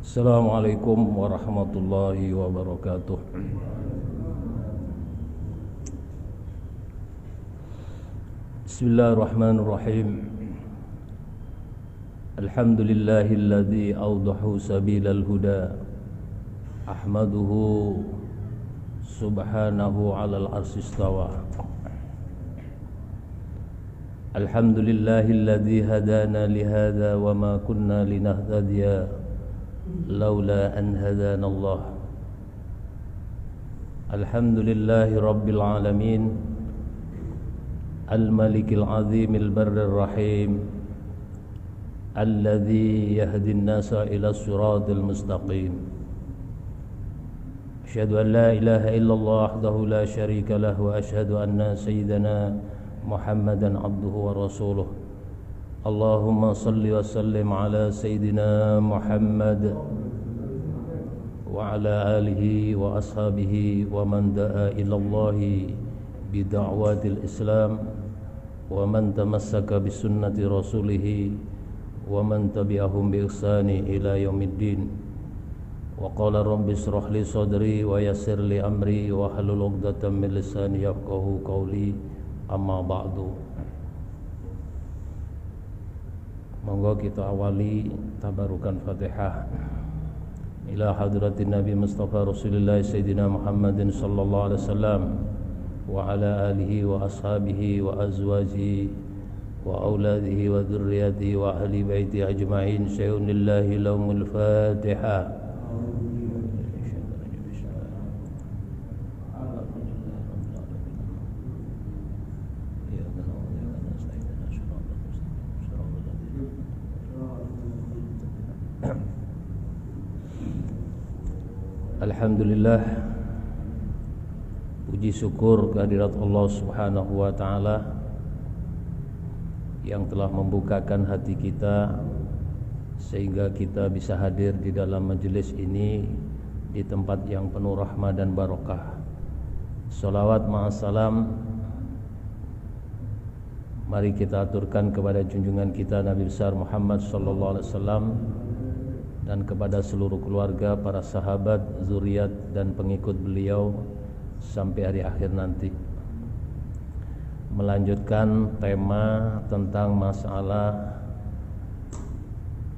Assalamualaikum warahmatullahi wabarakatuh. Bismillahirrahmanirrahim. Alhamdulillahilladzi awdahu sabilal huda. Ahmaduhu subhanahu alal arsy istawa. Alhamdulillahilladzi hadana lihadza wa ma kunna linahtadiya laula an hadana Allah. Alhamdulillahi rabbil alamin, al-malikil azimil barrir rahim, alladzi yahdi an-nasa ila siratal mustaqim. Asyhadu an la ilaha illallah wahdahu la syarika lah, wa asyhadu anna sayyidana Muhammadan abduhu wa rasuluh. Allahumma salli wa sallim ala sayyidina Muhammad wa ala alihi wa ashabihi wa man da'a ila Allahi bida'watil Islam wa man tamassaka bisunnati rasulih wa man tabi'ahum bi ihsani ila yaumiddin. Wa qala rabbi ishrah li sadri wa yassir li amri wa hlul 'uqdatam min lisani yafqahu qawli. Amma ba'du. Monggo kita awali tabarukan Fatihah ila hadratin Nabi Mustafa Rasulullah Sayyidina Muhammadin sallallahu alaihi wasallam wa ala alihi wa ashabihi wa azwajihi wa auladihi wa dzurriyyatihi wa ahli baiti ajma'in. Syai'unillahi lahumul Fatihah. Alhamdulillah, puji syukur kehadirat Allah Subhanahu wa taala yang telah membukakan hati kita sehingga kita bisa hadir di dalam majelis ini di tempat yang penuh rahmah dan barokah. Shalawat ma'assalam mari kita aturkan kepada junjungan kita Nabi besar Muhammad sallallahu alaihi wasallam dan kepada seluruh keluarga, para sahabat, zuriat dan pengikut beliau sampai hari akhir nanti. Melanjutkan tema tentang masalah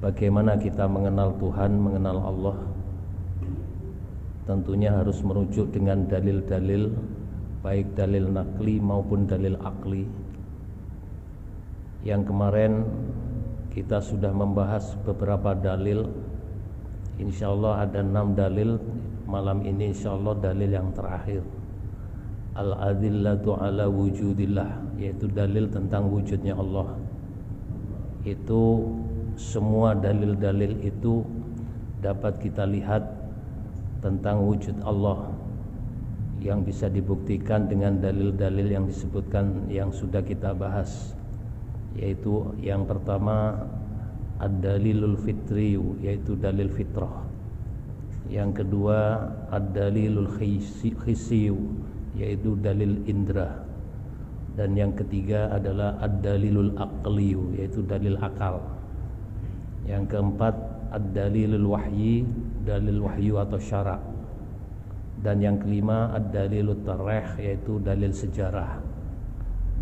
bagaimana kita mengenal Tuhan, mengenal Allah. Tentunya harus merujuk dengan dalil-dalil, baik dalil nakli maupun dalil akli. Yang kemarin kita sudah membahas beberapa dalil. InsyaAllah ada 6 dalil. Malam ini insyaAllah dalil yang terakhir, al-adillatu ala wujudillah, yaitu dalil tentang wujudnya Allah. Itu semua dalil-dalil itu dapat kita lihat tentang wujud Allah yang bisa dibuktikan dengan dalil-dalil yang disebutkan yang sudah kita bahas. Yaitu yang pertama ad-dalilul fitriyu, yaitu dalil fitrah. Yang kedua ad-dalilul khissiyu, yaitu dalil indra. Dan yang ketiga adalah ad-dalilul aqliyu, yaitu dalil akal. Yang keempat ad-dalilul wahyi, dalil wahyu atau syara'. Dan yang kelima ad-dalilut tarikh, yaitu dalil sejarah.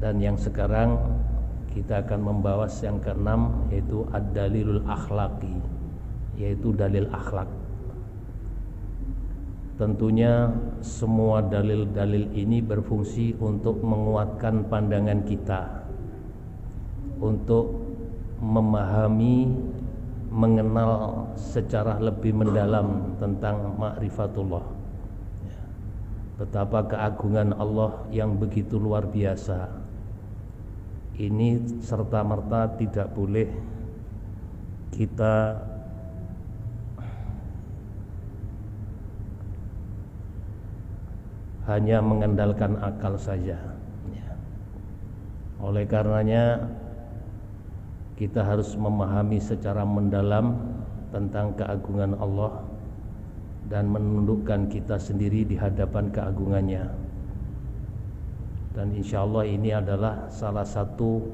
Dan yang sekarang kita akan membahas yang keenam, yaitu ad-dalilul akhlaqi, yaitu dalil akhlak. Tentunya semua dalil-dalil ini berfungsi untuk menguatkan pandangan kita, untuk memahami, mengenal secara lebih mendalam tentang ma'rifatullah. Betapa keagungan Allah yang begitu luar biasa. Ini serta-merta tidak boleh kita hanya mengandalkan akal saja. Oleh karenanya kita harus memahami secara mendalam tentang keagungan Allah dan menundukkan kita sendiri di hadapan keagungannya. Dan insyaallah ini adalah salah satu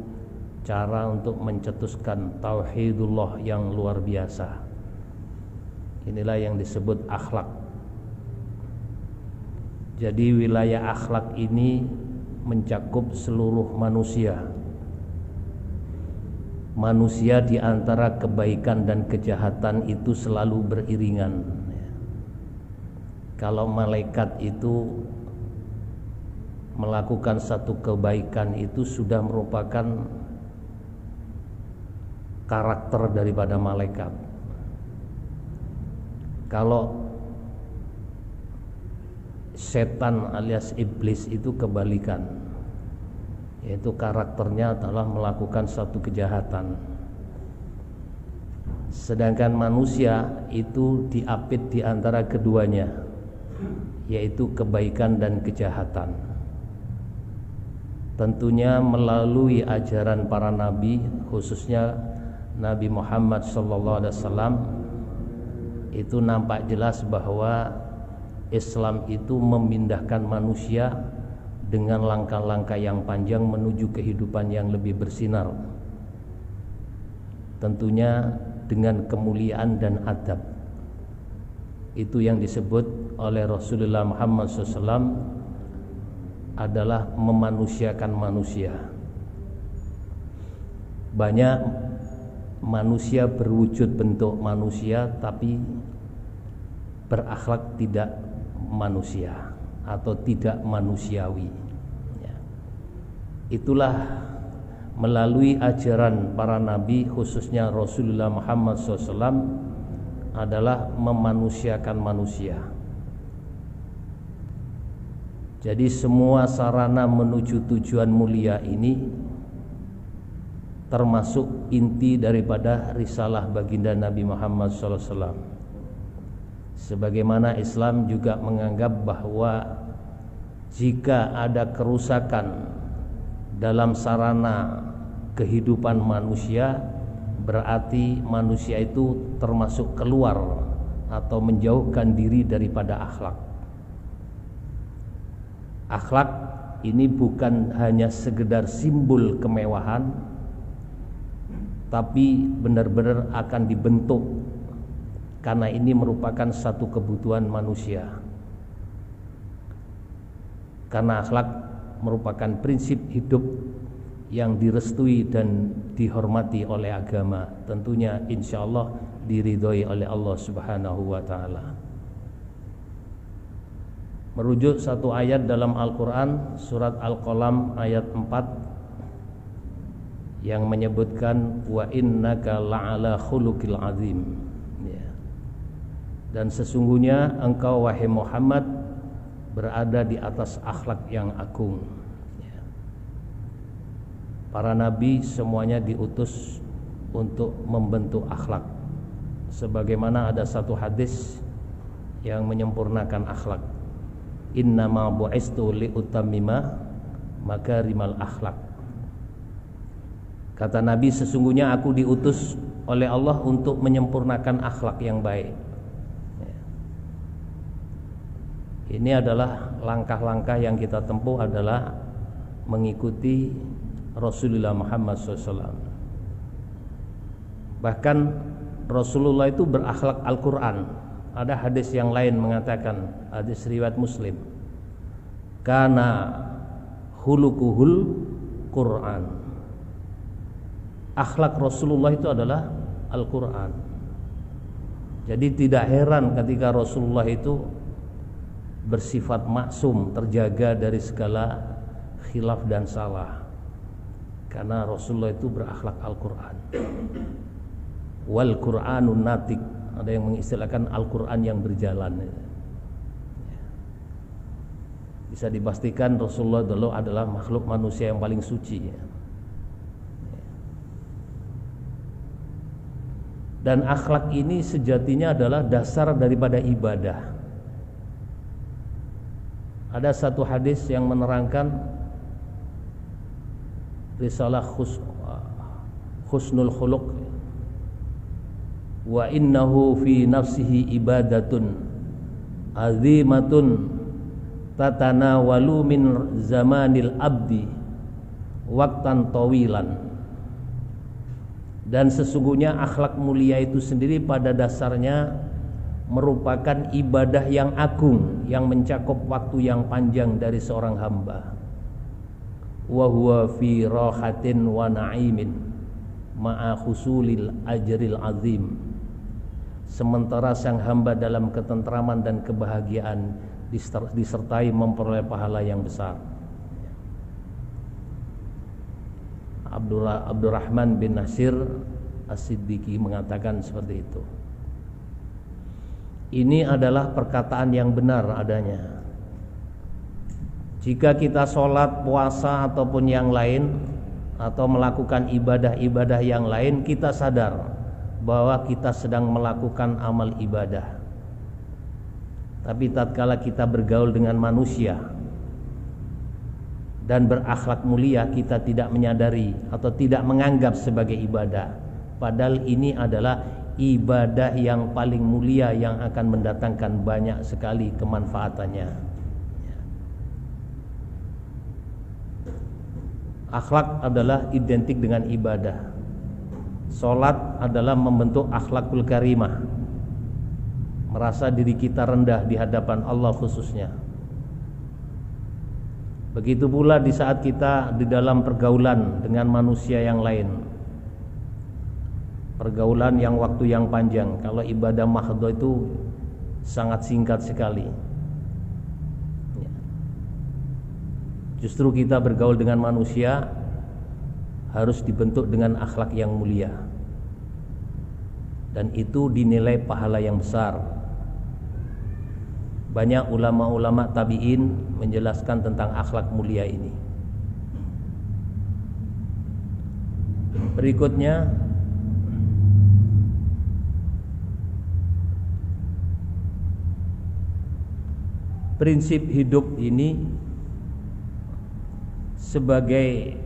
cara untuk mencetuskan tauhidullah yang luar biasa. Inilah yang disebut akhlak. Jadi wilayah akhlak ini mencakup seluruh manusia. Manusia di antara kebaikan dan kejahatan itu selalu beriringan. Kalau malaikat itu melakukan satu kebaikan, itu sudah merupakan karakter daripada malaikat. Kalau setan alias iblis itu kebalikan, yaitu karakternya adalah melakukan satu kejahatan. Sedangkan manusia itu diapit di antara keduanya, yaitu kebaikan dan kejahatan. Tentunya melalui ajaran para nabi, khususnya Nabi Muhammad SAW, itu nampak jelas bahwa Islam itu memindahkan manusia dengan langkah-langkah yang panjang menuju kehidupan yang lebih bersinar. Tentunya dengan kemuliaan dan adab. Itu yang disebut oleh Rasulullah Muhammad SAW adalah memanusiakan manusia. Banyak manusia berwujud bentuk manusia tapi berakhlak tidak manusia atau tidak manusiawi. Itulah melalui ajaran para nabi, khususnya Rasulullah Muhammad SAW, adalah memanusiakan manusia. Jadi semua sarana menuju tujuan mulia ini termasuk inti daripada risalah baginda Nabi Muhammad SAW. Sebagaimana Islam juga menganggap bahwa jika ada kerusakan dalam sarana kehidupan manusia, berarti manusia itu termasuk keluar atau menjauhkan diri daripada akhlak. Akhlak ini bukan hanya sekedar simbol kemewahan, tapi benar-benar akan dibentuk, karena ini merupakan satu kebutuhan manusia. Karena akhlak merupakan prinsip hidup yang direstui dan dihormati oleh agama, tentunya insya Allah diridhoi oleh Allah Subhanahu wa ta'ala. Merujuk satu ayat dalam Al-Quran, surat Al-Qalam ayat 4, yang menyebutkan wa innaka la'ala khuluqil azim, ya. Dan sesungguhnya engkau wahai Muhammad berada di atas akhlak yang agung, ya. Para nabi semuanya diutus untuk membentuk akhlak. Sebagaimana ada satu hadis yang menyempurnakan akhlak, innama bu'istu liutammima makarimal akhlak. Kata Nabi, sesungguhnya aku diutus oleh Allah untuk menyempurnakan akhlak yang baik. Ini adalah langkah-langkah yang kita tempuh adalah mengikuti Rasulullah Muhammad SAW. Bahkan Rasulullah itu berakhlak Al-Quran. Ada hadis yang lain mengatakan, hadis riwayat Muslim, kana khuluquhul Quran. Akhlak Rasulullah itu adalah Al-Quran. Jadi tidak heran ketika Rasulullah itu bersifat maksum, terjaga dari segala khilaf dan salah, karena Rasulullah itu berakhlak Al-Quran. Wal Quranun natik, ada yang mengistilahkan Al-Quran yang berjalan. Bisa dipastikan Rasulullah dulu adalah makhluk manusia yang paling suci, ya. Dan akhlak ini sejatinya adalah dasar daripada ibadah. Ada satu hadis yang menerangkan risalah husnul khuluq, wa innahu fi nafsihi ibadatun azimatun tatanawalu min zamanil abdi waqtan tawilan. Dan sesungguhnya akhlak mulia itu sendiri pada dasarnya merupakan ibadah yang agung yang mencakup waktu yang panjang dari seorang hamba. Wa huwa fi rahatin wa na'imin ma'a husulil ajril azim. Sementara sang hamba dalam ketentraman dan kebahagiaan disertai memperoleh pahala yang besar. Abdurrahman bin Nasir As-Siddiqi mengatakan seperti itu. Ini adalah perkataan yang benar adanya. Jika kita sholat, puasa ataupun yang lain, atau melakukan ibadah-ibadah yang lain, kita sadar bahwa kita sedang melakukan amal ibadah. Tapi tatkala kita bergaul dengan manusia dan berakhlak mulia, kita tidak menyadari atau tidak menganggap sebagai ibadah. Padahal ini adalah ibadah yang paling mulia yang akan mendatangkan banyak sekali kemanfaatannya. Akhlak adalah identik dengan ibadah. Salat adalah membentuk akhlakul karimah, merasa diri kita rendah di hadapan Allah khususnya. Begitu pula di saat kita di dalam pergaulan dengan manusia yang lain, pergaulan yang waktu yang panjang. Kalau ibadah mahdhah itu sangat singkat sekali. Justru kita bergaul dengan manusia harus dibentuk dengan akhlak yang mulia, dan itu dinilai pahala yang besar. Banyak ulama-ulama tabi'in menjelaskan tentang akhlak mulia ini. Berikutnya, prinsip hidup ini sebagai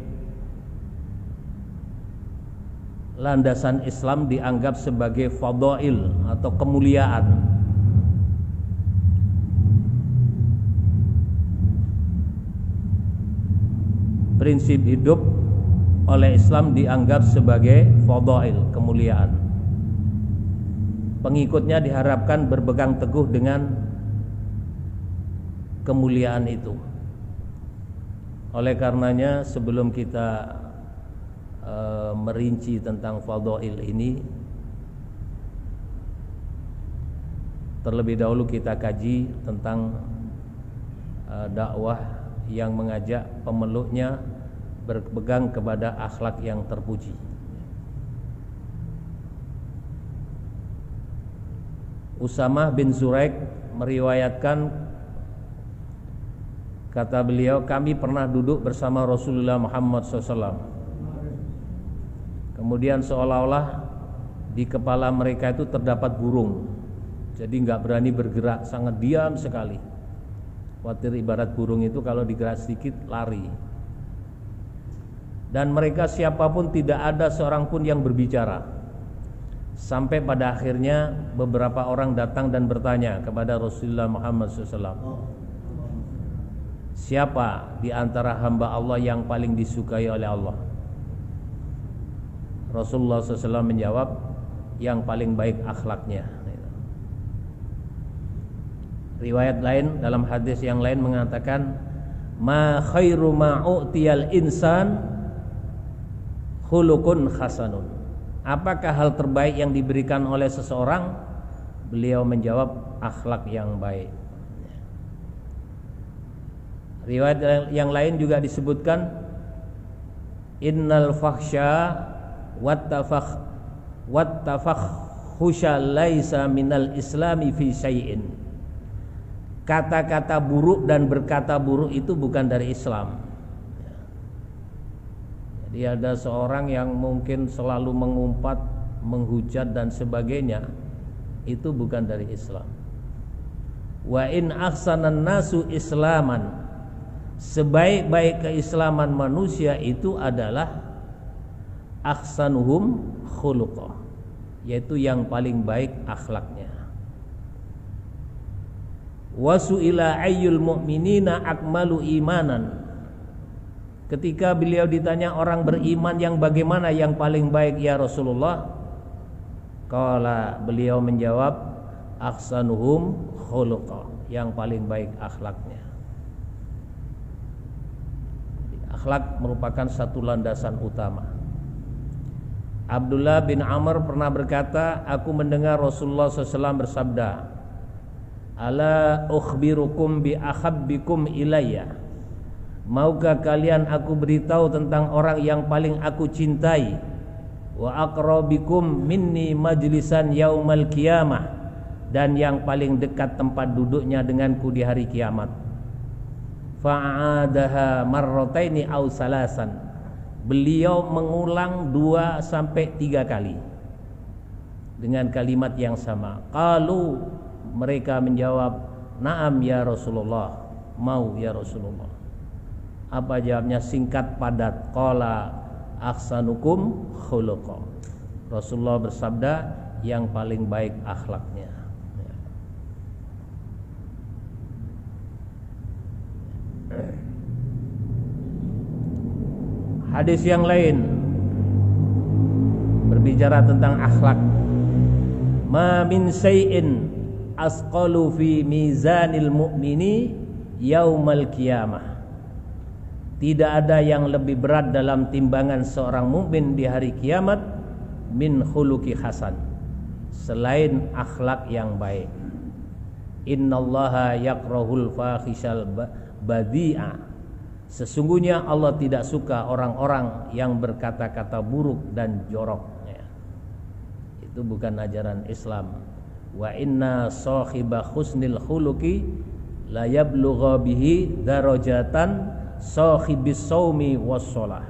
landasan Islam dianggap sebagai fadhail atau kemuliaan. Prinsip hidup oleh Islam dianggap sebagai fadhail, kemuliaan. Pengikutnya diharapkan berpegang teguh dengan kemuliaan itu. Oleh karenanya, sebelum kita merinci tentang fadhail ini, terlebih dahulu kita kaji tentang dakwah yang mengajak pemeluknya berpegang kepada akhlak yang terpuji. Usamah bin Zuraik meriwayatkan, kata beliau, kami pernah duduk bersama Rasulullah Muhammad SAW. Kemudian seolah-olah di kepala mereka itu terdapat burung, jadi nggak berani bergerak, sangat diam sekali. Khawatir ibarat burung itu kalau digerak sedikit lari. Dan mereka siapapun tidak ada seorang pun yang berbicara. Sampai pada akhirnya beberapa orang datang dan bertanya kepada Rasulullah Muhammad SAW, siapa di antara hamba Allah yang paling disukai oleh Allah? Rasulullah SAW menjawab, yang paling baik akhlaknya. Riwayat lain, dalam hadis yang lain mengatakan, ma khairu ma u'tiyal insan khuluqun hasanun. Apakah hal terbaik yang diberikan oleh seseorang? Beliau menjawab, akhlak yang baik. Riwayat yang lain juga disebutkan, innal fahsya wattafakhusha laisa minal islami fi syai'in. Kata-kata buruk dan berkata buruk itu bukan dari Islam. Jadi ada seorang yang mungkin selalu mengumpat, menghujat dan sebagainya, itu bukan dari Islam. Wa in ahsanan nasu islaman, sebaik-baik keislaman manusia itu adalah ahsanuhum khuluqah, yaitu yang paling baik akhlaknya. Wasu'ila ayyul mu'minina akmalu imanan. Ketika beliau ditanya orang beriman yang bagaimana yang paling baik ya Rasulullah, qala, beliau menjawab, ahsanuhum khuluqa, yang paling baik akhlaknya. Akhlak merupakan satu landasan utama. Abdullah bin Amr pernah berkata, aku mendengar Rasulullah SAW bersabda, ala ukhbirukum bi ahabbikum ilayya, maukah kalian aku beritahu tentang orang yang paling aku cintai, wa aqrabikum minni majlisan yaumal qiyamah, dan yang paling dekat tempat duduknya denganku di hari kiamat. Fa'adaha marrataini aw salasan, beliau mengulang 2 sampai 3 kali dengan kalimat yang sama. Qalu, mereka menjawab, na'am ya Rasulullah, mau ya Rasulullah. Apa jawabnya? Singkat padat. Qala ahsanukum khuluqa, Rasulullah bersabda, yang paling baik akhlaknya. Hadis yang lain berbicara tentang akhlak. Ma min syai'in asqalu fi mizanil mu'mini yaumal qiyamah, tidak ada yang lebih berat dalam timbangan seorang mukmin di hari kiamat min khuluqi hasan, selain akhlak yang baik. Innallaha yakrahul fahisal badi'a, sesungguhnya Allah tidak suka orang-orang yang berkata-kata buruk dan jorok. Itu bukan ajaran Islam. Wa inna sahiba husnil khuluqi la yablugha bihi darajatan sahibis saumi wassalah.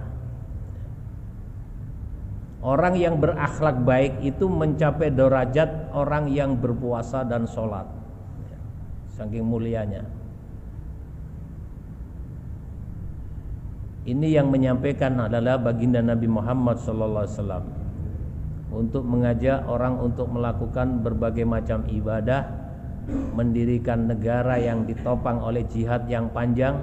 Orang yang berakhlak baik itu mencapai derajat orang yang berpuasa dan sholat. Saking mulianya. Ini yang menyampaikan adalah baginda Nabi Muhammad SAW untuk mengajak orang untuk melakukan berbagai macam ibadah, mendirikan negara yang ditopang oleh jihad yang panjang.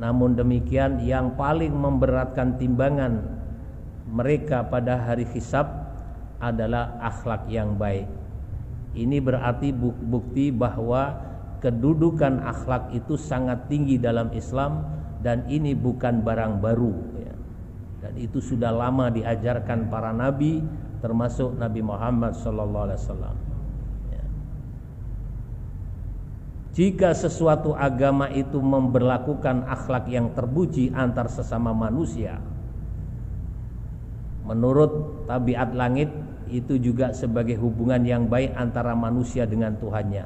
Namun demikian, yang paling memberatkan timbangan mereka pada hari hisab adalah akhlak yang baik. Ini berarti bukti bahwa kedudukan akhlak itu sangat tinggi dalam Islam, dan ini bukan barang baru, ya. Dan itu sudah lama diajarkan para nabi, termasuk Nabi Muhammad SAW. Ya. Jika sesuatu agama itu memberlakukan akhlak yang terpuji antar sesama manusia, menurut tabiat langit, itu juga sebagai hubungan yang baik antara manusia dengan Tuhannya,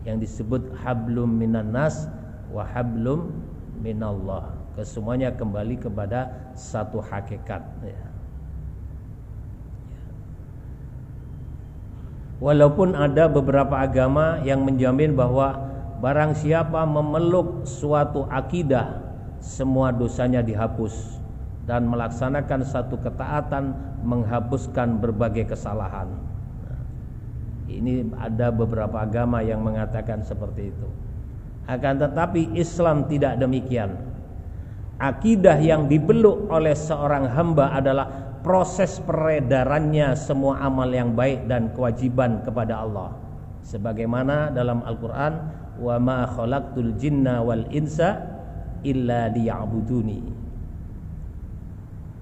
yang disebut hablum minan nas wa hablum minallah. Kesemuanya kembali kepada satu hakikat, ya. Walaupun ada beberapa agama yang menjamin bahwa barang siapa memeluk suatu akidah, semua dosanya dihapus, dan melaksanakan satu ketaatan menghapuskan berbagai kesalahan. Ini ada beberapa agama yang mengatakan seperti itu. Akan tetapi Islam tidak demikian. Akidah yang dipeluk oleh seorang hamba adalah proses peredarannya semua amal yang baik dan kewajiban kepada Allah. Sebagaimana dalam Al-Quran, wa ma khalaqtul jinna wal insa illa liya'buduni.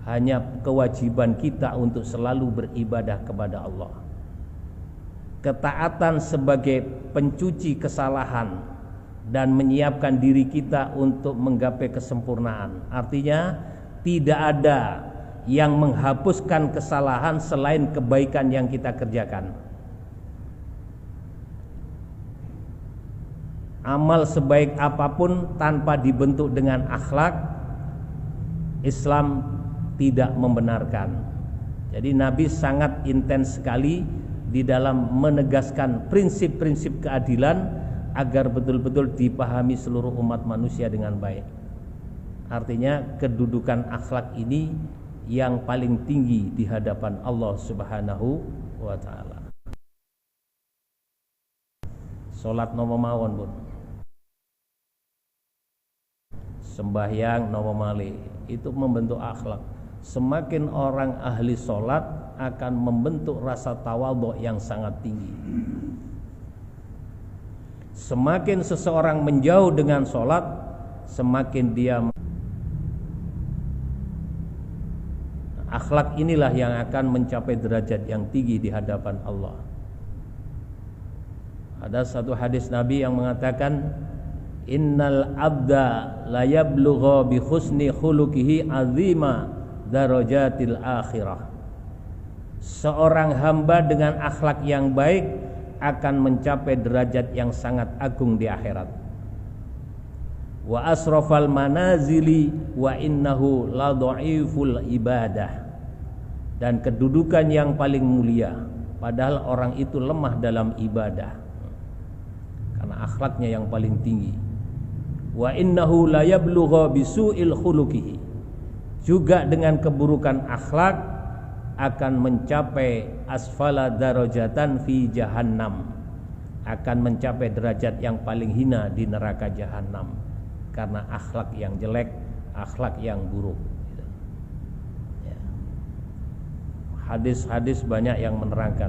Hanya kewajiban kita untuk selalu beribadah kepada Allah. Ketaatan sebagai pencuci kesalahan dan menyiapkan diri kita untuk menggapai kesempurnaan. Artinya tidak ada yang menghapuskan kesalahan selain kebaikan yang kita kerjakan. Amal sebaik apapun tanpa dibentuk dengan akhlak, Islam tidak membenarkan. Jadi Nabi sangat intens sekali di dalam menegaskan prinsip-prinsip keadilan agar betul-betul dipahami seluruh umat manusia dengan baik. Artinya kedudukan akhlak ini yang paling tinggi di hadapan Allah Subhanahu wa ta'ala. Salat nopo mawon pun, sembahyang nopo malih, itu membentuk akhlak. Semakin orang ahli salat akan membentuk rasa tawadhu yang sangat tinggi. Semakin seseorang menjauh dengan sholat, semakin dia. Akhlak inilah yang akan mencapai derajat yang tinggi di hadapan Allah. Ada satu hadis Nabi yang mengatakan, innal abda la yablugha bi husni khuluqihi azima darajatil akhirah. Seorang hamba dengan akhlak yang baik akan mencapai derajat yang sangat agung di akhirat. Wa asrafal manazili wa innahu la dhaiful ibadah. Dan kedudukan yang paling mulia, padahal orang itu lemah dalam ibadah karena akhlaknya yang paling tinggi. Wa innahu la yablugha bisu'il khuluqihi. Juga dengan keburukan akhlak akan mencapai asfala darajatan fi jahannam, akan mencapai derajat yang paling hina di neraka jahannam karena akhlak yang jelek, akhlak yang buruk. Hadis-hadis banyak yang menerangkan.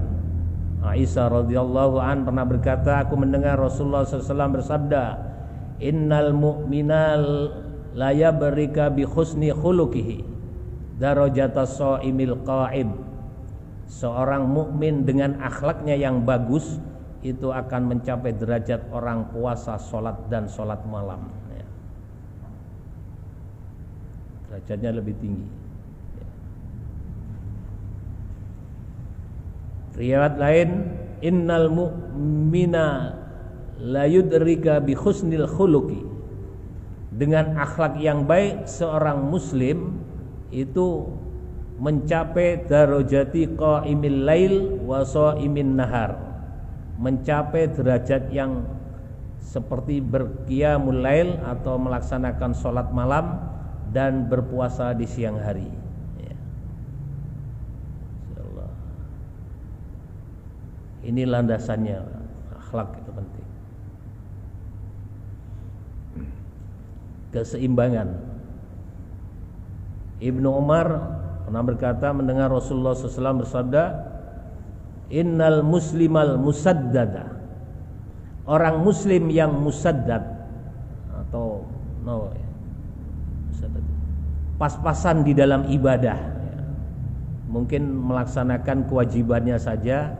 Aisyah radhiyallahu an pernah berkata, aku mendengar Rasulullah SAW bersabda, innal mu'minal la yabrika bi husni khuluqihi darajatas shaimil qa'id. Seorang mukmin dengan akhlaknya yang bagus itu akan mencapai derajat orang puasa salat dan salat malam. Derajatnya lebih tinggi. Riwayat lain, innal mu'mina la yudrika bi husnil khuluqi. Dengan akhlak yang baik seorang muslim itu mencapai darajati qaimil lail wa shaimin nahar, mencapai derajat yang seperti berqiyamul lail atau melaksanakan salat malam dan berpuasa di siang hari. Ini landasannya, akhlak itu penting. Keseimbangan. Ibnu Umar pernah berkata mendengar Rasulullah SAW bersabda, innal muslimal musaddada. Orang muslim yang musaddad atau pas-pasan di dalam ibadah, mungkin melaksanakan kewajibannya saja,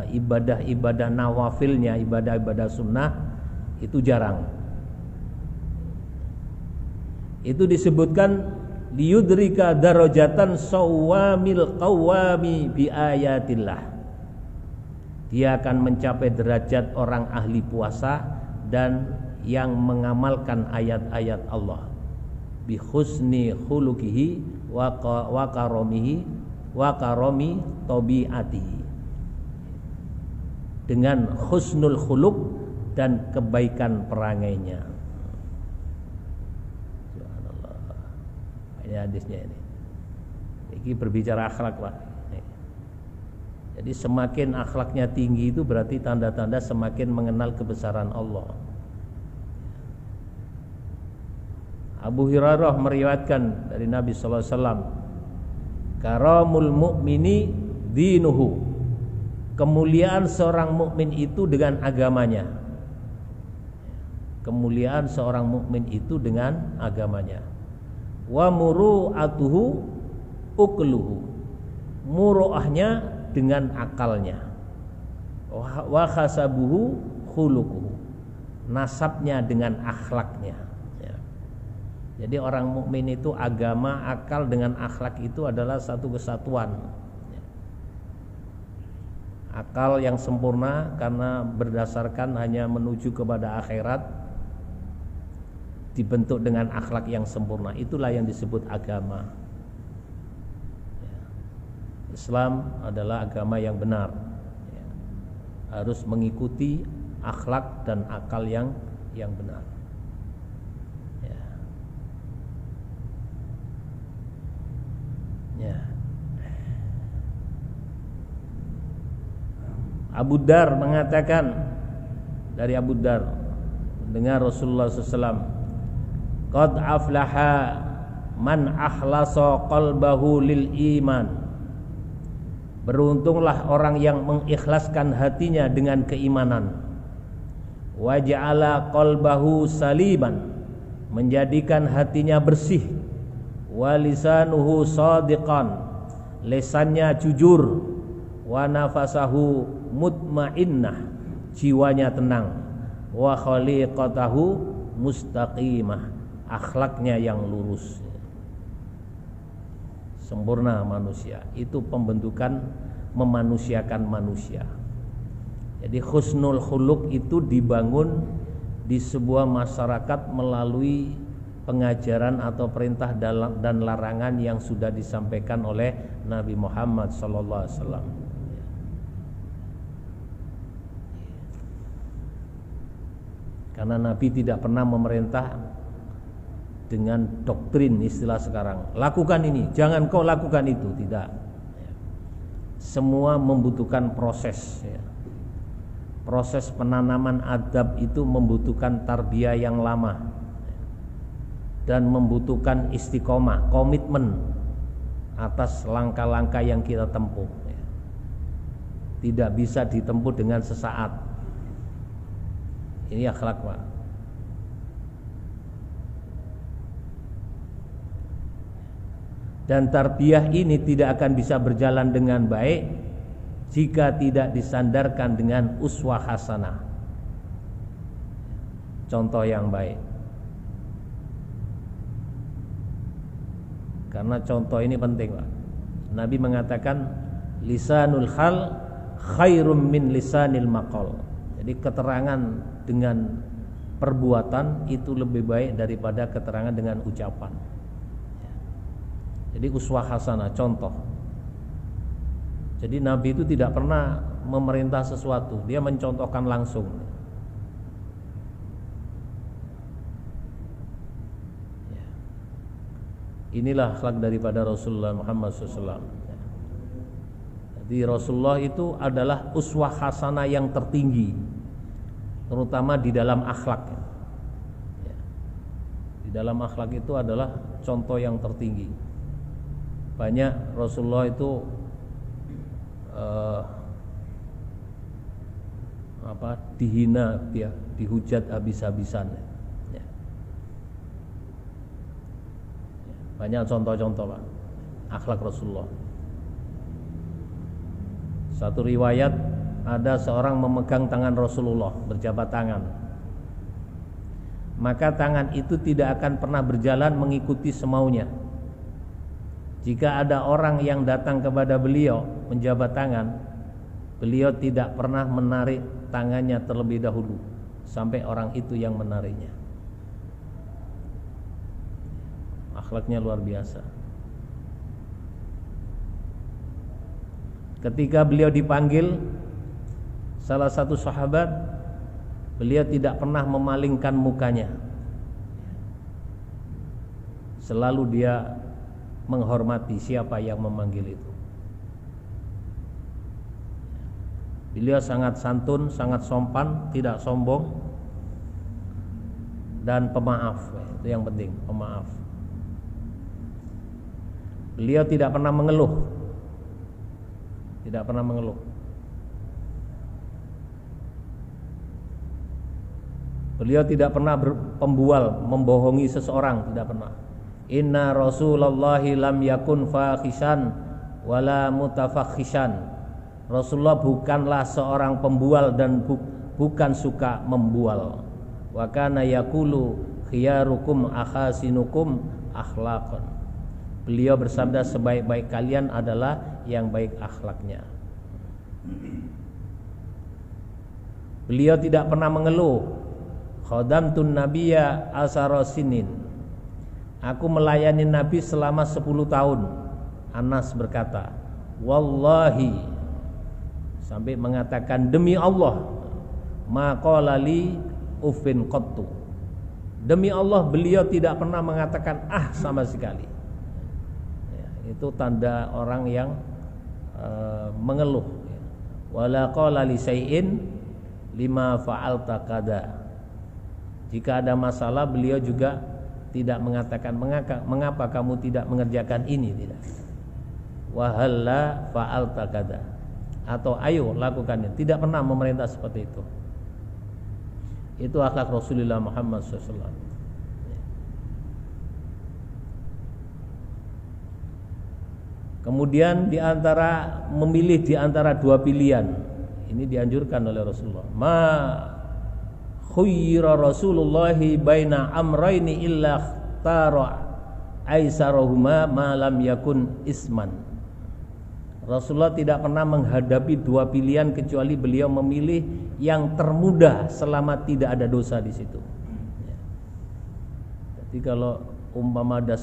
ibadah-ibadah nawafilnya, ibadah-ibadah sunnah itu jarang. Itu disebutkan liyudrika darajatan sawamil qawami bi ayatillah. Dia akan mencapai derajat orang ahli puasa dan yang mengamalkan ayat-ayat Allah. Bi husni khuluqihi wa karamihi wa karami tabiatihi. Dengan husnul khuluq dan kebaikan perangainya. Subhanallah. Ini hadisnya ini. Ini berbicara akhlak, Pak. Jadi semakin akhlaknya tinggi itu berarti tanda-tanda semakin mengenal kebesaran Allah. Abu Hurairah meriwayatkan dari Nabi sallallahu alaihi wasallam, karamul mu'mini dinuhu. Kemuliaan seorang mukmin itu dengan agamanya. Kemuliaan seorang mukmin itu dengan agamanya. Wa muru'atuhu ukluhu. Muru'ahnya dengan akalnya. Wa khasabuhu khuluquhu. Nasabnya dengan akhlaknya. Jadi orang mukmin itu agama, akal dengan akhlak itu adalah satu kesatuan. Akal yang sempurna karena berdasarkan hanya menuju kepada akhirat, dibentuk dengan akhlak yang sempurna. Itulah yang disebut agama. Islam adalah agama yang benar. Harus mengikuti akhlak dan akal yang benar. Abu Dar mengatakan, dari Abu Dar dengar Rasulullah SAW, qad aflaha man akhlasa qalbahu lil iman. Beruntunglah orang yang mengikhlaskan hatinya dengan keimanan. wa ja'ala qalbahu saliman, menjadikan hatinya bersih, wa lisanuhu shadiqan, lisannya jujur, wa nafasahu mutmainnah, jiwanya tenang, wa khaliqatahu mustaqimah, akhlaknya yang lurus. Sempurna manusia, itu pembentukan memanusiakan manusia. Jadi husnul khuluq itu dibangun di sebuah masyarakat melalui pengajaran atau perintah dan larangan yang sudah disampaikan oleh Nabi Muhammad SAW. Karena Nabi tidak pernah memerintah dengan doktrin, istilah sekarang, lakukan ini, jangan kau lakukan itu, tidak. Semua membutuhkan proses. Proses penanaman adab itu membutuhkan tarbiyah yang lama dan membutuhkan istiqomah, komitmen atas langkah-langkah yang kita tempuh. Tidak bisa ditempuh dengan sesaat. Ini akhlak, Pak. Dan tarbiyah ini tidak akan bisa berjalan dengan baik jika tidak disandarkan dengan uswah hasanah, contoh yang baik. Karena contoh ini penting, Pak. Nabi mengatakan lisanul hal khairum min lisanil maqal. Jadi keterangan dengan perbuatan itu lebih baik daripada keterangan dengan ucapan. Jadi uswah hasanah, contoh. Jadi Nabi itu tidak pernah memerintah sesuatu, dia mencontohkan langsung. Inilah akhlak daripada Rasulullah Muhammad SAW. Jadi Rasulullah itu adalah uswah hasanah yang tertinggi, terutama di dalam akhlak. Di dalam akhlak itu adalah contoh yang tertinggi. Banyak Rasulullah itu dihina, dia dihujat habis-habisan. Banyak contoh-contoh, Pak, akhlak Rasulullah. Satu riwayat, ada seorang memegang tangan Rasulullah, berjabat tangan. Maka tangan itu tidak akan pernah berjalan mengikuti semaunya. Jika ada orang yang datang kepada beliau menjabat tangan, beliau tidak pernah menarik tangannya terlebih dahulu sampai orang itu yang menariknya. Akhlaknya luar biasa. Ketika beliau dipanggil salah satu sahabat, beliau tidak pernah memalingkan mukanya. Selalu dia menghormati siapa yang memanggil itu. Beliau sangat santun, sangat sopan, tidak sombong, dan pemaaf. Itu yang penting, pemaaf. Beliau tidak pernah mengeluh. Tidak pernah mengeluh. Beliau tidak pernah pembual, membohongi seseorang, tidak pernah. Inna Rasulullahi lam yakun fakhisan wala mutafakhisan. Rasulullah bukanlah seorang pembual dan bukan suka membual. Wa kana yaqulu khiyarukum akhasinukum akhlaqan. Beliau bersabda sebaik-baik kalian adalah yang baik akhlaknya. Beliau tidak pernah mengeluh. Khadamtun nabiyya asara sinin. Aku melayani Nabi selama 10 tahun. Anas berkata, wallahi, sampai mengatakan demi Allah, ma qala li uffin qattu. Demi Allah beliau tidak pernah mengatakan sama sekali. Itu tanda orang yang mengeluh. Wala qala li syai'in lima fa'alta kada. Jika ada masalah beliau juga tidak mengatakan mengapa kamu tidak mengerjakan ini, tidak. Wa halla fa'alta kada, atau ayo lakukan ini. Tidak pernah memerintah seperti itu. Itu akhlak Rasulullah Muhammad SAW. Kemudian memilih di antara dua pilihan, ini dianjurkan oleh Rasulullah. Ma khuyyira Rasulullahi baina amraini illa ikhtara aisarahuma ma lam yakun isman. Rasulullah tidak pernah menghadapi dua pilihan kecuali beliau memilih yang termudah selama tidak ada dosa di situ. Jadi kalau umpama ada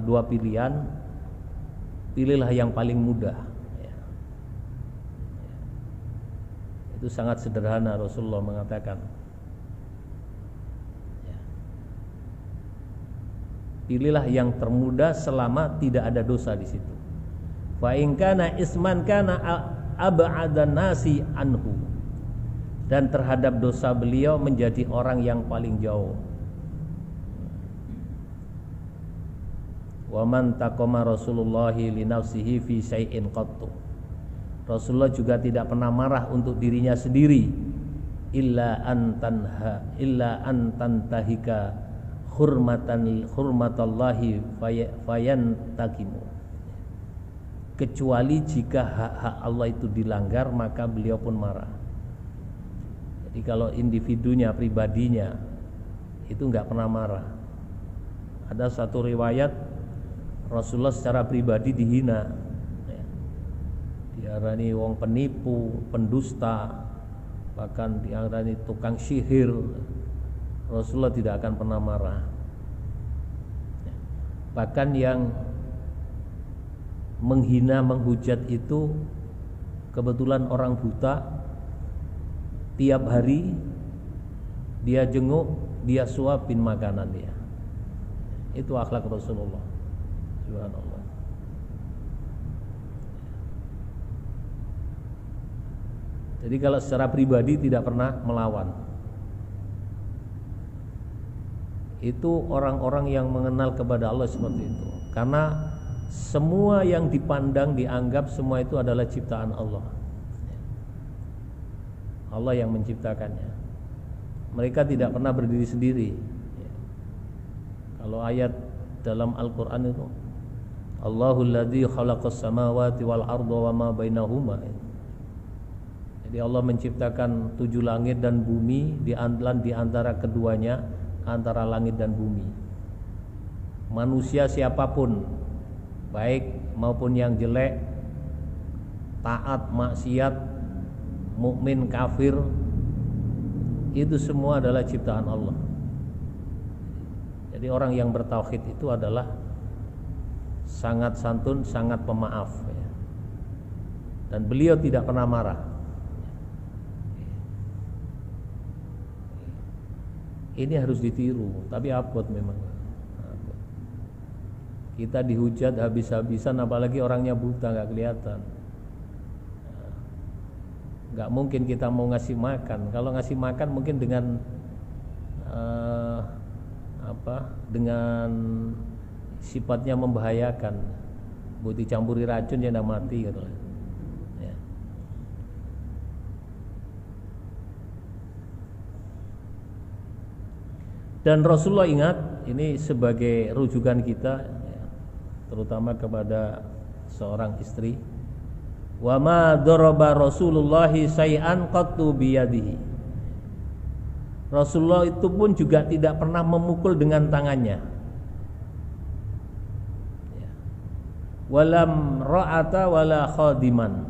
dua pilihan, pilihlah yang paling mudah. Itu sangat sederhana, Rasulullah mengatakan. Pilihlah yang termudah selama tidak ada dosa di situ. Fa in kana isman kana ab'adan nasi anhu. Dan terhadap dosa beliau menjadi orang yang paling jauh. Wa man taqama Rasulullah li nafsihi fi syai'in qattu. Rasulullah juga tidak pernah marah untuk dirinya sendiri illa an tantahika hurmatallahi fayantakimu. Kecuali jika hak-hak Allah itu dilanggar, maka beliau pun marah. Jadi kalau individunya, pribadinya itu enggak pernah marah. Ada satu riwayat Rasulullah secara pribadi dihina, diarani wong penipu, pendusta, bahkan diarani tukang sihir. Rasulullah tidak akan pernah marah. Bahkan yang menghina, menghujat itu kebetulan orang buta, tiap hari dia jenguk, dia suapin makanan dia. Itu akhlak Rasulullah. Subhanallah. Jadi kalau secara pribadi tidak pernah melawan. Itu orang-orang yang mengenal kepada Allah seperti itu. Karena semua yang dipandang, dianggap semua itu adalah ciptaan Allah. Allah yang menciptakannya. Mereka tidak pernah berdiri sendiri. Kalau ayat dalam Al-Quran itu, Allahul ladzi khalaqas samawati wal arda wa ma bainahuma. Jadi Allah menciptakan 7 langit dan bumi, di antara keduanya, antara langit dan bumi. Manusia siapapun, baik maupun yang jelek, taat, maksiat, mukmin, kafir, itu semua adalah ciptaan Allah. Jadi orang yang bertauhid itu adalah sangat santun, sangat pemaaf, dan beliau tidak pernah marah. Ini harus ditiru, tapi abot memang. Kita dihujat habis-habisan, apalagi orangnya buta, nggak kelihatan. Nggak mungkin kita mau ngasih makan. Kalau ngasih makan mungkin dengan dengan sifatnya membahayakan. Bu dicampuri racun dia nggak mati gitu. Ya. Dan Rasulullah ingat, ini sebagai rujukan kita, terutama kepada seorang istri. Wa ma daraba Rasulullah syai'an qattu biyadihi. Rasulullah itu pun juga tidak pernah memukul dengan tangannya. Walam ra'ata wala khadiman.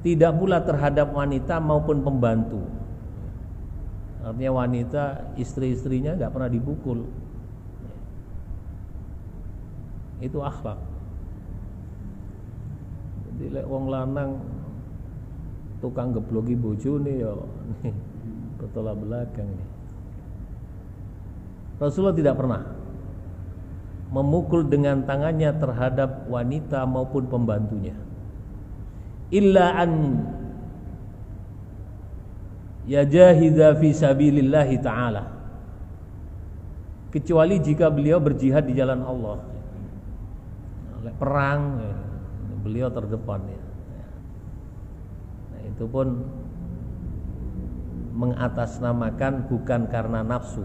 Tidak pula terhadap wanita maupun pembantu. Artinya wanita, istri-istrinya enggak pernah dipukul. Itu akhlak. Jadi lek wong lanang tukang gebloki bojone ya bertolak belakang ini. Rasulullah tidak pernah memukul dengan tangannya terhadap wanita maupun pembantunya. Illa an yajahidza fi sabilillah ta'ala. Kecuali jika beliau berjihad di jalan Allah. Perang, beliau terdepan ya. Nah, itu pun mengatasnamakan bukan karena nafsu.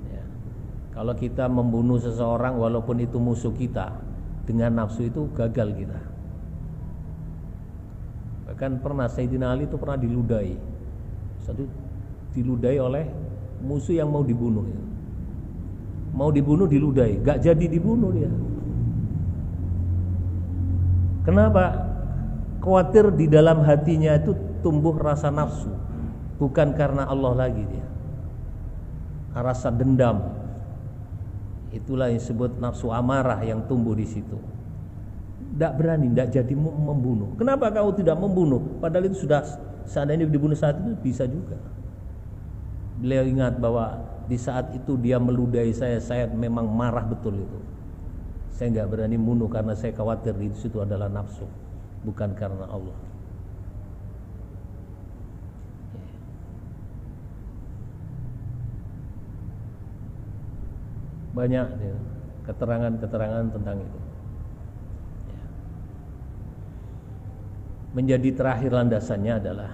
Ya. Kalau kita membunuh seseorang walaupun itu musuh kita, dengan nafsu itu gagal kita. Bahkan pernah Sayyidina Ali itu pernah diludahi. Satu diludahi oleh musuh yang mau dibunuh. Mau dibunuh diludahi, gak jadi dibunuh dia. Kenapa? Khawatir di dalam hatinya itu tumbuh rasa nafsu, bukan karena Allah lagi dia. Rasa dendam. Itulah yang disebut nafsu amarah yang tumbuh di situ. Tidak berani, tidak jadi membunuh. Kenapa kau tidak membunuh? Padahal itu sudah seandainya dibunuh saat itu bisa juga. Beliau ingat bahwa di saat itu dia meludahi saya memang marah betul itu. Saya nggak berani bunuh karena saya khawatir di situ adalah nafsu, bukan karena Allah. Banyak ya, keterangan-keterangan tentang itu. Menjadi terakhir landasannya adalah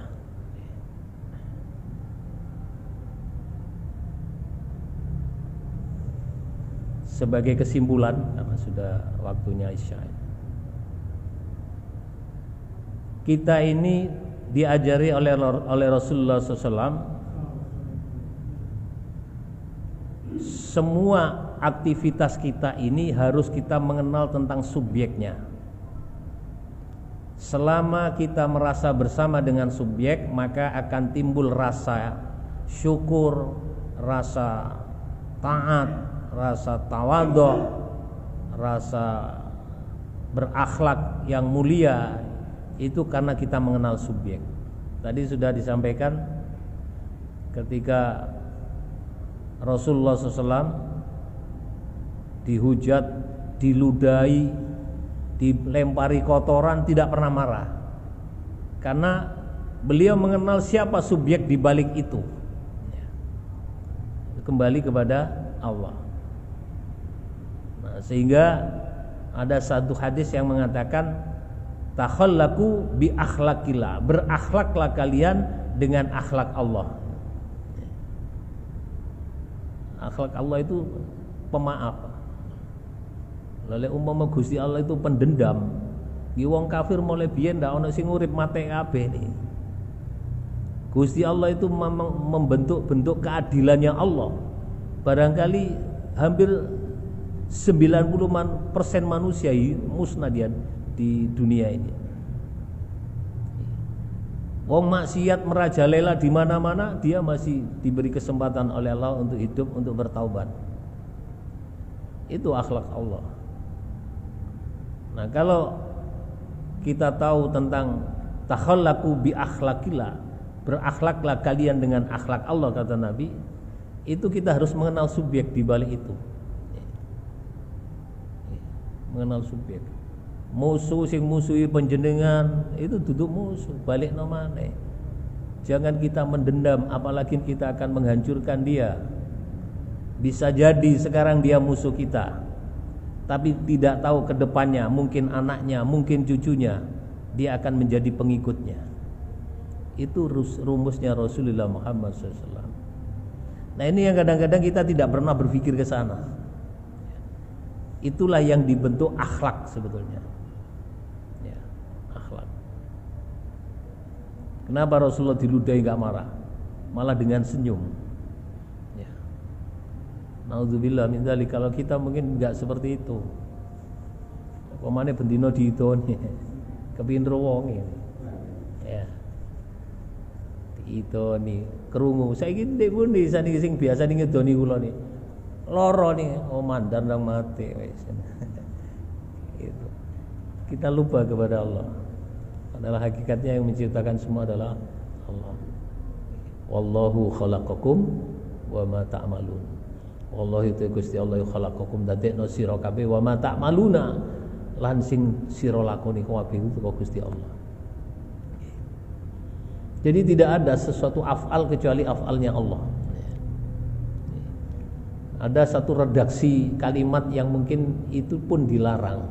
sebagai kesimpulan, karena sudah waktunya Isya, kita ini diajari oleh Rasulullah SAW, semua aktivitas kita ini harus kita mengenal tentang subjeknya. Selama kita merasa bersama dengan subjek, maka akan timbul rasa syukur, rasa taat, rasa tawadhu, rasa berakhlak yang mulia. Itu karena kita mengenal subjek. Tadi sudah disampaikan ketika Rasulullah SAW dihujat, diludahi, dilempari kotoran, tidak pernah marah, karena beliau mengenal siapa subjek di balik itu. Kembali kepada Allah. Nah, sehingga ada satu hadis yang mengatakan takhallaqu bi akhlaqillah, berakhlaklah kalian dengan akhlak Allah. Akhlak Allah itu pemaaf. Lalu umpama Gusti Allah itu pendendam, ki wong kafir mulai biyen ndak ana sing urip mate kabeh nih. Gusti Allah itu membentuk bentuk keadilannya Allah. Barangkali hampir 90% manusia musnah dia di dunia ini. Wong maksiat merajalela di mana-mana, dia masih diberi kesempatan oleh Allah untuk hidup, untuk bertaubat. Itu akhlak Allah. Nah, kalau kita tahu tentang takhallaqu bi akhlaqillah, berakhlaklah kalian dengan akhlak Allah, kata Nabi, itu kita harus mengenal subjek di balik itu. Mengenal subjek. Musuh sing musuhi panjenengan itu duduk musuh, balik nomane. Jangan kita mendendam, apalagi kita akan menghancurkan dia. Bisa jadi sekarang dia musuh kita, tapi tidak tahu ke depannya, mungkin anaknya, mungkin cucunya, dia akan menjadi pengikutnya. Itu rumusnya Rasulullah Muhammad SAW. Nah, ini yang kadang-kadang kita tidak pernah berpikir ke sana. Itulah yang dibentuk akhlak sebetulnya. Ya, akhlak. Kenapa Rasulullah diludahi gak marah, malah dengan senyum? Ya. Nauzubillah min dzalik. Kalau kita mungkin nggak seperti itu. Pemane bendino diitoni. Kepinter wong ini. Ya. Diitoni, krungu. Saiki ndek pundi saniki sing biasa ngedoni kula niki. Lara nih, oh mandar nang mati wis. Itu. Kita lupa kepada Allah. Padahal hakikatnya yang menciptakan semua adalah Allah. Wallahu khalaqakum wa ma ta'malun. Wallahi itu Gusti Allah khalaqakum dadekno sira kabeh wa ma ta'maluna, lan sing sira lakoni kabeh itu kok Gusti Allah. Jadi tidak ada sesuatu af'al kecuali af'alnya Allah. Ada satu redaksi kalimat yang mungkin itu pun dilarang.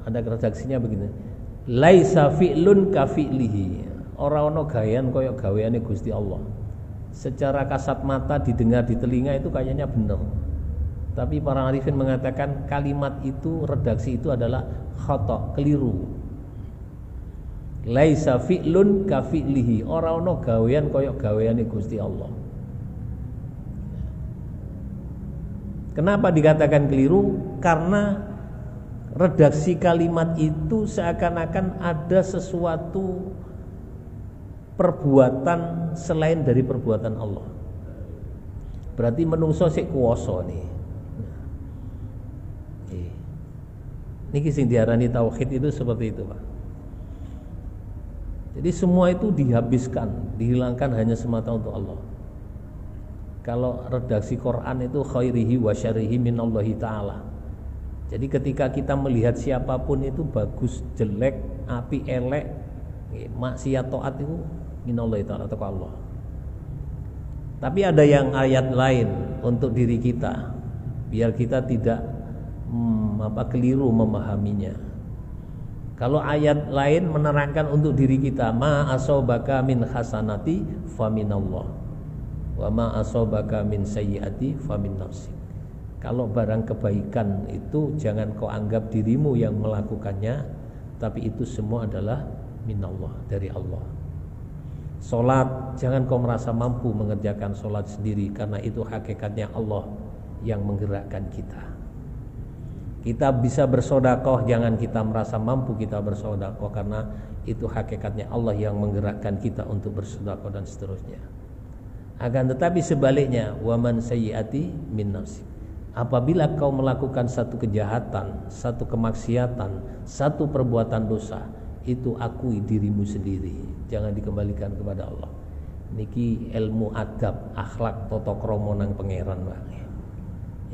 Ada redaksinya begini: laisa fi'lun ka fi'lihi Ora ono gawean kaya gaweane Gusti Allah. Secara kasat mata didengar di telinga itu kayaknya benar. Tapi para arifin mengatakan kalimat itu, redaksi itu adalah khata, keliru. Laisa fi'lun ka fi'lihi. Ora ono gawean kaya gaweane Gusti Allah. Kenapa dikatakan keliru? Karena redaksi kalimat itu seakan-akan ada sesuatu perbuatan selain dari perbuatan Allah. Berarti menungso sik kuwasa nih. Niki sing diarani tauhid itu seperti itu, Pak. Jadi semua itu dihabiskan, dihilangkan hanya semata untuk Allah. Kalau redaksi Quran itu khairihi wa syarrihi minallahi ta'ala. Jadi ketika kita melihat siapapun itu bagus, jelek, api, elek, maksiat, taat itu minallahi ta'ala, atau Allah. Tapi ada yang ayat lain untuk diri kita, biar kita tidak keliru memahaminya. Kalau ayat lain menerangkan untuk diri kita, ma asobaka min hasanati faminallah, wa ma asobaka min sayyiati famin nafsik. Kalau barang kebaikan itu jangan kau anggap dirimu yang melakukannya, tapi itu semua adalah minallah, dari Allah. Solat, jangan kau merasa mampu mengerjakan solat sendiri, karena itu hakikatnya Allah yang menggerakkan kita. Kita bisa bersodakoh, jangan kita merasa mampu kita bersodakoh, karena itu hakikatnya Allah yang menggerakkan kita untuk bersodakoh, dan seterusnya. Akan tetapi sebaliknya, waman sayyiati min nafsik. Apabila kau melakukan satu kejahatan, satu kemaksiatan, satu perbuatan dosa, itu akui dirimu sendiri, jangan dikembalikan kepada Allah. Niki ilmu adab, akhlak, tata krama nang pangeran, Bang.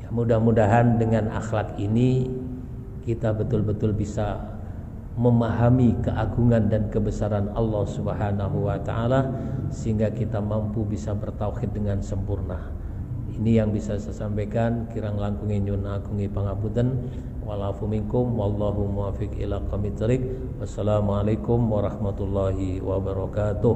Ya, mudah-mudahan dengan akhlak ini kita betul-betul bisa memahami keagungan dan kebesaran Allah Subhanahu wa taala, sehingga kita mampu bisa bertauhid dengan sempurna. Ini yang bisa saya sampaikan. Kirang langkungi nyun agungi pangapunten. Walafu minkum wallahu muwaffiq ila aqwamit thoriq. Wassalamualaikum warahmatullahi wabarakatuh.